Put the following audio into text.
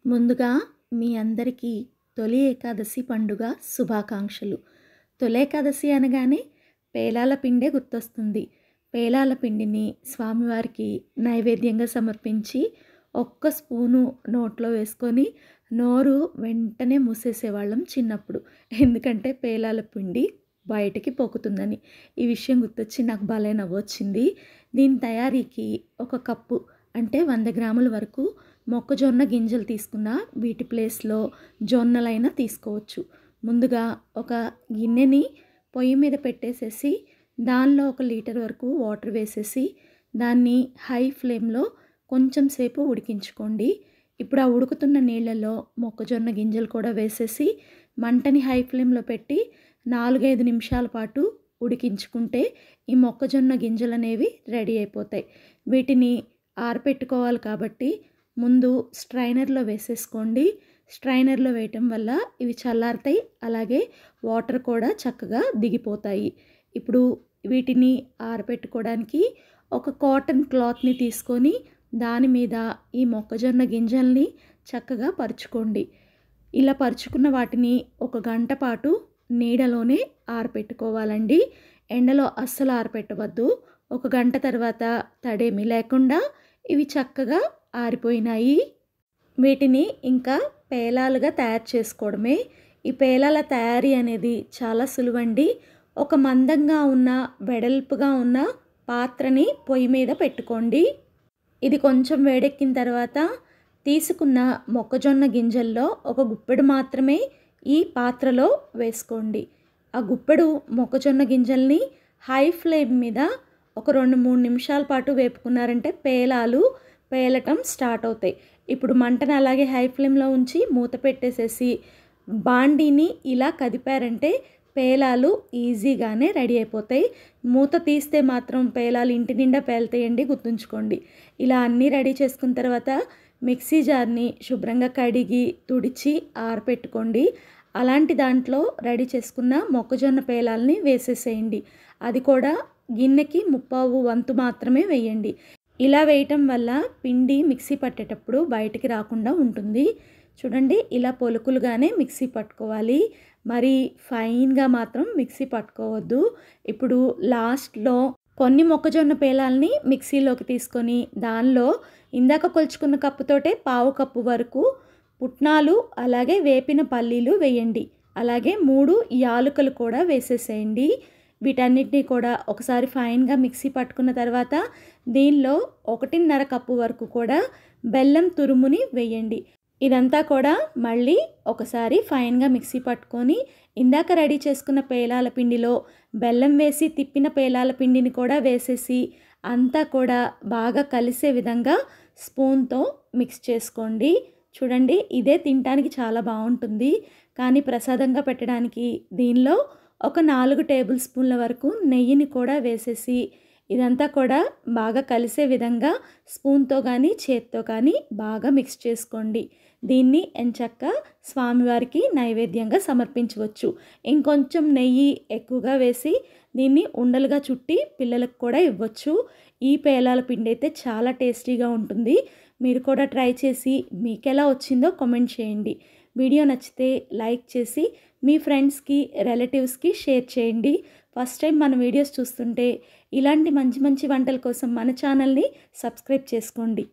ముందుగా మీ అందరికీ తొలి ఏకాదశి పండుగ శుభాకాంక్షలు. తొలి ఏకాదశి అనగానే పేలాల పిండే గుర్తొస్తుంది. పేలాల పిండిని స్వామివారికి నైవేద్యంగా సమర్పించి ఒక్క స్పూను నోట్లో వేసుకొని నోరు వెంటనే మూసేసేవాళ్ళం చిన్నప్పుడు. ఎందుకంటే పేలాల పిండి బయటికి పోకుతుందని. ఈ విషయం గుర్తొచ్చి నాకు భలే నవ్వొచ్చింది. దీని తయారీకి ఒక కప్పు అంటే 100 గ్రాముల వరకు మొక్కజొన్న గింజలు తీసుకున్నా వీటి ప్లేస్లో జొన్నలైనా తీసుకోవచ్చు. ముందుగా ఒక గిన్నెని పొయ్యి మీద పెట్టేసేసి దానిలో 1 లీటర్ వరకు వాటర్ వేసేసి దాన్ని హై ఫ్లేమ్లో కొంచెం సేపు ఉడికించుకోండి. ఇప్పుడు ఆ ఉడుకుతున్న నీళ్ళలో మొక్కజొన్న గింజలు కూడా వేసేసి మంటని హై ఫ్లేమ్లో పెట్టి 4-5 నిమిషాల పాటు ఉడికించుకుంటే ఈ మొక్కజొన్న గింజలు అనేవి రెడీ అయిపోతాయి. వీటిని ఆరపెట్టుకోవాలి కాబట్టి ముందు స్ట్రైనర్లో వేసేసుకోండి. స్ట్రైనర్లో వేయటం వల్ల ఇవి చల్లారుతాయి, అలాగే వాటర్ కూడా చక్కగా దిగిపోతాయి. ఇప్పుడు వీటిని ఆరపెట్టుకోవడానికి ఒక కాటన్ క్లాత్ని తీసుకొని దాని మీద ఈ మొక్కజొన్న గింజల్ని చక్కగా పరుచుకోండి. ఇలా పరుచుకున్న వాటిని 1 గంట పాటు నీడలోనే ఆరపెట్టుకోవాలండి. ఎండలో అస్సలు ఆరపెట్టవద్దు. 1 గంట తర్వాత తడేమీ లేకుండా ఇవి చక్కగా ఆరిపోయినాయి. వీటిని ఇంకా పేలాలుగా తయారు చేసుకోవడమే. ఈ పేలాల తయారీ అనేది చాలా సులువండి. ఒక మందంగా ఉన్న వెడల్పుగా ఉన్న పాత్రని పొయ్యి మీద పెట్టుకోండి. ఇది కొంచెం వేడెక్కిన తర్వాత తీసుకున్న మొక్కజొన్న గింజల్లో 1 గుప్పెడు మాత్రమే ఈ పాత్రలో వేసుకోండి. ఆ గుప్పెడు మొక్కజొన్న గింజల్ని హై ఫ్లేమ్ మీద ఒక 2-3 నిమిషాల పాటు వేపుకున్నారంటే పేలాలు పేలటం స్టార్ట్ అవుతాయి. ఇప్పుడు మంటను అలాగే హై ఫ్లేమ్లో ఉంచి మూత పెట్టేసేసి బాండీని ఇలా కదిపారంటే పేలాలు ఈజీగానే రెడీ అయిపోతాయి. మూత తీస్తే మాత్రం పేలాలు ఇంటి నిండా పేలుతాయండి, గుర్తుంచుకోండి. ఇలా అన్నీ రెడీ చేసుకున్న తర్వాత మిక్సీ జార్ని శుభ్రంగా కడిగి తుడిచి ఆరపెట్టుకోండి. అలాంటి దాంట్లో రెడీ చేసుకున్న మొక్కజొన్న పేలాలని వేసేసేయండి. అది కూడా గిన్నెకి 1/4 వంతు మాత్రమే వేయండి. ఇలా వేయటం వల్ల పిండి మిక్సీ పట్టేటప్పుడు బయటికి రాకుండా ఉంటుంది. చూడండి, ఇలా పొలుకులుగానే మిక్సీ పట్టుకోవాలి, మరి ఫైన్గా మాత్రం మిక్సీ పట్టుకోవద్దు. ఇప్పుడు లాస్ట్లో కొన్ని మొక్కజొన్న పేలాలని మిక్సీలోకి తీసుకొని దానిలో ఇందాక కొలుచుకున్న కప్పుతోటే 1/4 కప్పు వరకు పుట్నాలు అలాగే వేపిన పల్లీలు వేయండి. అలాగే 3 యాలకులు కూడా వేసేసేయండి. వీటన్నిటినీ కూడా ఒకసారి ఫైన్గా మిక్సీ పట్టుకున్న తర్వాత దీనిలో 1.5 కప్పు వరకు కూడా బెల్లం తురుముని వేయండి. ఇదంతా కూడా మళ్ళీ ఒకసారి ఫైన్గా మిక్సీ పట్టుకొని ఇందాక రెడీ చేసుకున్న పేలాల పిండిలో బెల్లం వేసి తిప్పిన పేలాల పిండిని కూడా వేసేసి అంతా కూడా బాగా కలిసే విధంగా స్పూన్తో మిక్స్ చేసుకోండి. చూడండి, ఇదే తినడానికి చాలా బాగుంటుంది, కానీ ప్రసాదంగా పెట్టడానికి దీనిలో ఒక 4 టేబుల్ స్పూన్ల వరకు నెయ్యిని కూడా వేసేసి ఇదంతా కూడా బాగా కలిసే విధంగా స్పూన్తో కానీ చేత్తో కానీ బాగా మిక్స్ చేసుకోండి. దీన్ని ఎంచక్కా స్వామివారికి నైవేద్యంగా సమర్పించవచ్చు. ఇంకొంచెం నెయ్యి ఎక్కువగా వేసి దీన్ని ఉండలుగా చుట్టి పిల్లలకు కూడా ఇవ్వచ్చు. ఈ పేలాల పిండి అయితే చాలా టేస్టీగా ఉంటుంది. మీరు కూడా ట్రై చేసి మీకు ఎలా వచ్చిందో కామెంట్ చేయండి. వీడియో నచ్చితే లైక్ చేసి మీ ఫ్రెండ్స్కి రిలేటివ్స్కి షేర్ చేయండి. ఫస్ట్ టైం మన వీడియోస్ చూస్తుంటే ఇలాంటి మంచి మంచి వంటల కోసం మన ఛానల్ని సబ్స్క్రైబ్ చేసుకోండి.